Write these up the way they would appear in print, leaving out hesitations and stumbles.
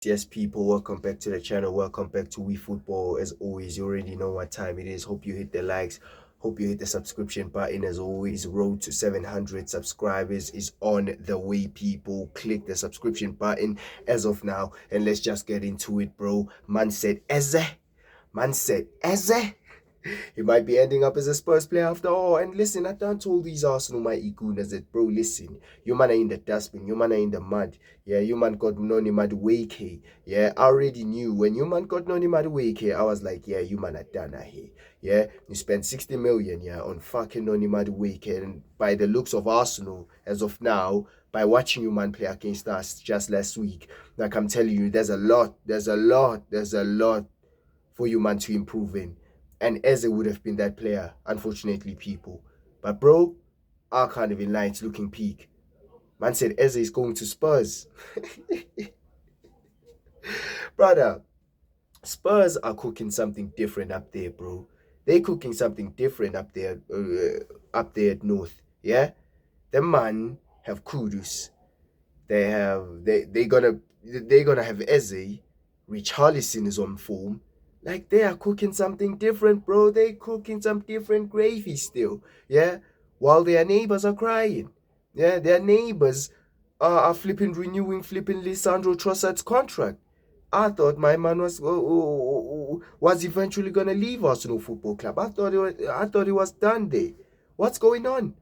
Yes, people, welcome back to the channel. Welcome back to We Football. As always, you already know what time it is. Hope you hit the likes. Hope you hit the subscription button. As always, road to 700 subscribers is on the way, people. Click the subscription button as of now, and let's just get into it, bro. Man said, Eze. Man said, Eze. He might be ending up as a Spurs player after all. And listen, I done told these Arsenal mighty gooners that, bro, listen, you man are in the dustbin, you man are in the mud. Yeah, you man got Noni Madueke. Yeah, I already knew when you man got Noni Madueke, I was like, yeah, you man are done here. Yeah, you spent 60 million, yeah, on fucking Noni Madueke. And by the looks of Arsenal, as of now, by watching you man play against us just last week, like I'm telling you, there's a lot for you man to improve in. And Eze would have been that player, unfortunately, people. But bro, I can't even lie, it's looking peak. Man said Eze is going to Spurs. Brother, Spurs are cooking something different up there, bro. They cooking something different up there at North. Yeah, the man have Kudus. They're gonna have Eze. Richarlison is on form. Like they are cooking something different, bro. They cooking some different gravy still. Yeah. While their neighbors are crying. Yeah, their neighbors are flipping renewing flipping Lisandro Trossard's contract. I thought my man was eventually gonna leave Arsenal Football Club. I thought it was done there. What's going on?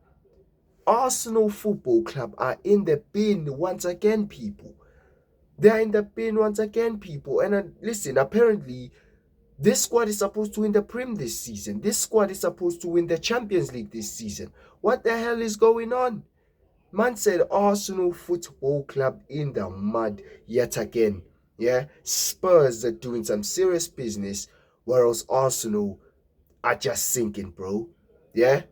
Arsenal Football Club are in the bin once again, people. They are in the bin once again, people. And listen, apparently, this squad is supposed to win the Prem this season. This squad is supposed to win the Champions League this season. What the hell is going on? Man said Arsenal Football Club in the mud yet again. Yeah, Spurs are doing some serious business, whereas Arsenal are just sinking, bro. Yeah,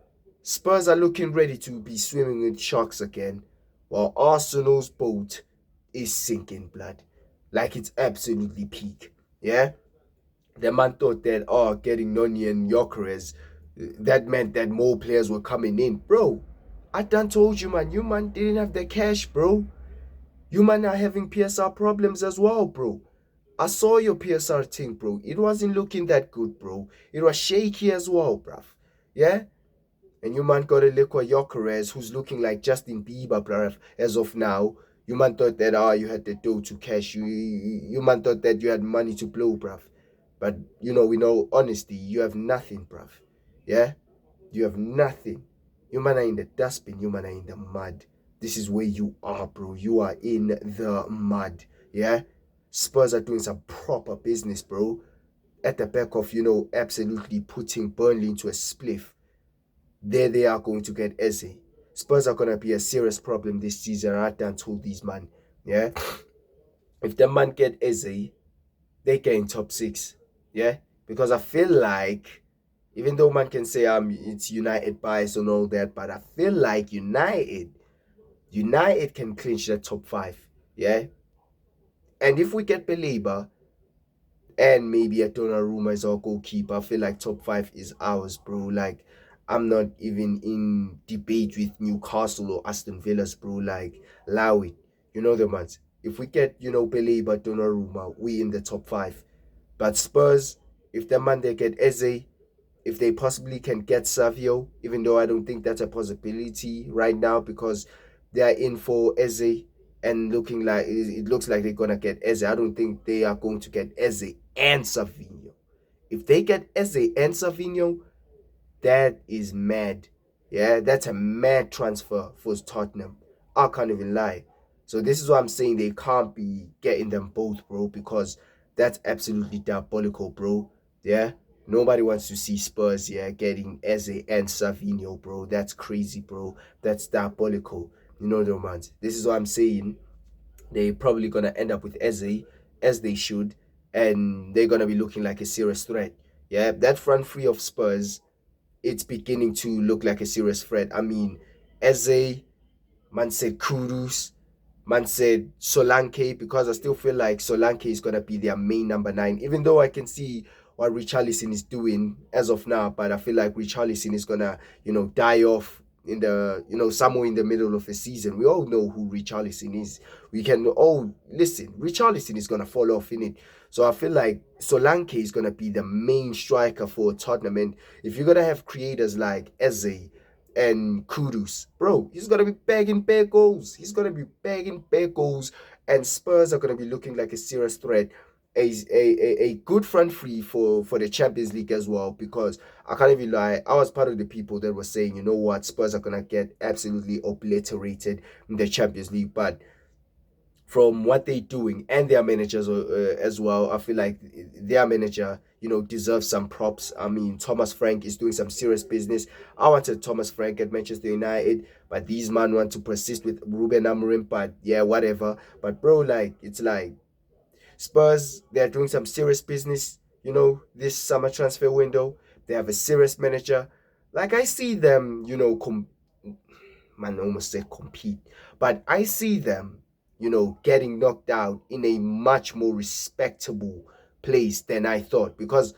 Spurs are looking ready to be swimming with sharks again, while Arsenal's boat is sinking, blood. Like it's absolutely peak. Yeah, the man thought that getting Noni and Gyökeres, that meant that more players were coming in, bro. I done told you, man. You man didn't have the cash, bro. You man are having PSR problems as well, bro. I saw your PSR thing, bro. It wasn't looking that good, bro. It was shaky as well, bruv. Yeah? And you man got a look at Gyökeres, who's looking like Justin Bieber, bruv, as of now. You man thought that, you had the dough to cash. You man thought that you had money to blow, bruv. But, we know, honesty, you have nothing, bruv. Yeah? You have nothing. You man are in the dustbin. You man are in the mud. This is where you are, bro. You are in the mud. Yeah? Spurs are doing some proper business, bro. At the back of, absolutely putting Burnley into a spliff. There they are going to get Eze. Spurs are going to be a serious problem this season. I done told these man. Yeah? If the man get Eze, they get in top 6. Yeah? Because I feel like, even though man can say it's United bias and all that, but I feel like United can clinch the top 5. Yeah? And if we get Belieber and maybe a Donnarumma is our goalkeeper, I feel like top 5 is ours, bro. Like, I'm not even in debate with Newcastle or Aston Villa's, bro. Like, allow it. You know the ones. If we get, Belieber, Donnarumma, we in the top 5. But Spurs, if the man they get Eze, if they possibly can get Savio, even though I don't think that's a possibility right now because they are in for Eze and looking like it looks like they're gonna get Eze. I don't think they are going to get Eze and Savinho. If they get Eze and Savinho, that is mad. Yeah, that's a mad transfer for Tottenham. I can't even lie. So this is what I'm saying. They can't be getting them both, bro, because that's absolutely diabolical, bro. Yeah. Nobody wants to see Spurs, yeah, getting Eze and Savinho, bro. That's crazy, bro. That's diabolical. You know the ones. This is what I'm saying. They probably gonna end up with Eze, as they should, and they're gonna be looking like a serious threat. Yeah, that front three of Spurs, it's beginning to look like a serious threat. I mean, Eze, man said Kudus, man said Solanke, because I still feel like Solanke is gonna be their main number 9, even though I can see what Richarlison is doing as of now, but I feel like Richarlison is gonna, die off somewhere in the middle of the season. We all know who Richarlison is. We can all listen. Richarlison is gonna fall off in it. So I feel like Solanke is gonna be the main striker for Tottenham. And if you're gonna have creators like Eze and Kudus, bro, he's gonna be bagging bare goals. He's gonna be bagging bare goals, and Spurs are gonna be looking like a serious threat. A good front three for the Champions League as well, because I can't even lie, I was part of the people that were saying, you know what, Spurs are gonna get absolutely obliterated in the Champions League. But from what they're doing and their managers as well, I feel like their manager, deserves some props. I mean, Thomas Frank is doing some serious business. I wanted Thomas Frank at Manchester United, but these man want to persist with Ruben Amorim. But yeah, whatever. But bro, like, it's like Spurs, they're doing some serious business, this summer transfer window. They have a serious manager. Like, I see them, man, I almost said compete, but I see them, getting knocked out in a much more respectable place than I thought, because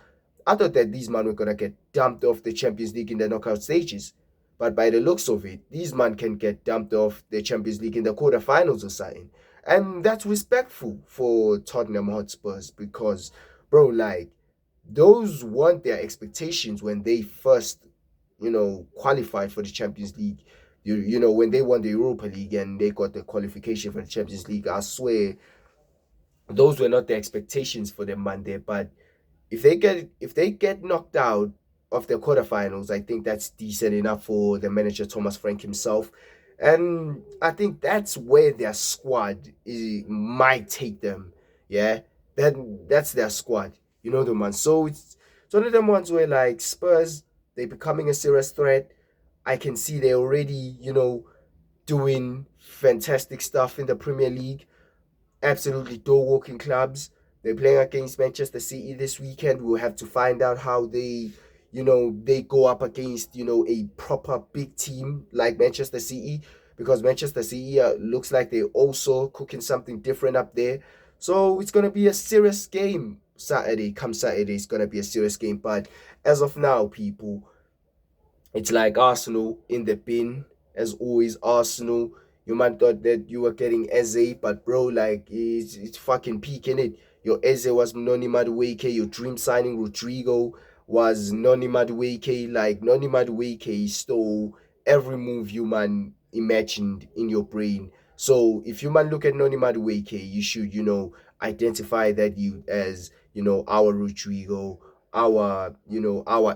I thought that these men were gonna get dumped off the Champions League in the knockout stages. But by the looks of it, these men can get dumped off the Champions League in the quarterfinals or something. And that's respectful for Tottenham Hotspurs, because, bro, like, those weren't their expectations when they first, qualified for the Champions League. When they won the Europa League and they got the qualification for the Champions League, I swear those were not the expectations for them, man. There, but if they get knocked out of the quarterfinals, I think that's decent enough for the manager Thomas Frank himself, and I think that's where their squad might take them. Yeah, that's their squad. The man. So it's one of them ones where like Spurs, they're becoming a serious threat. I can see they're already doing fantastic stuff in the Premier League, absolutely door walking clubs. They're playing against Manchester City this weekend. We'll have to find out how they go up against, a proper big team like Manchester City, because Manchester City looks like they're also cooking something different up there. So it's going to be a serious game Saturday. Come Saturday, it's going to be a serious game. But as of now, people, it's like Arsenal in the bin. As always, Arsenal. You might thought that you were getting Eze, but bro, like, it's fucking peaking it. Your Eze was Noni Madueke. Your dream signing Rodrigo was Noni Madueke. Like, Noni Madueke stole every move you man imagined in your brain. So if you man look at Noni Madueke, you should, identify that you as, our Rodrigo, our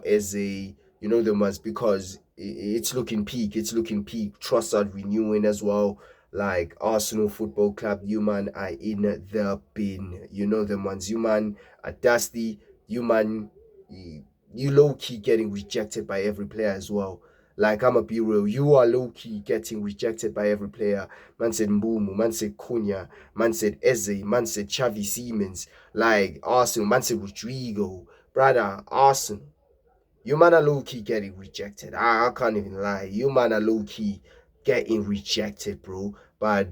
Eze, the must, because it's looking peak. It's looking peak. Trust are renewing as well. Like Arsenal Football Club, you man are in the bin. You know them ones. You man are dusty. You man, you low key getting rejected by every player as well. Like, I'm a be real, you are low key getting rejected by every player. Man said Mbumu, man said Cunha, man said Eze, man said Xavi Siemens. Like Arsenal, man said Rodrigo, brother. Arsenal, you man are low key getting rejected. I can't even lie. You man are low key getting rejected, bro. But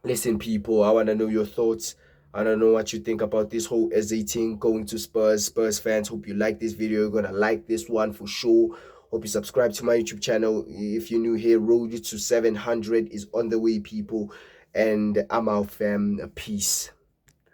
listen, people, I want to know your thoughts. I don't know what you think about this whole Eze thing going to Spurs. Spurs fans, hope you like this video. You're gonna like this one for sure. Hope you subscribe to my YouTube channel. If you're new here, road to 700 is on the way, people. And I'm out, fam. Peace.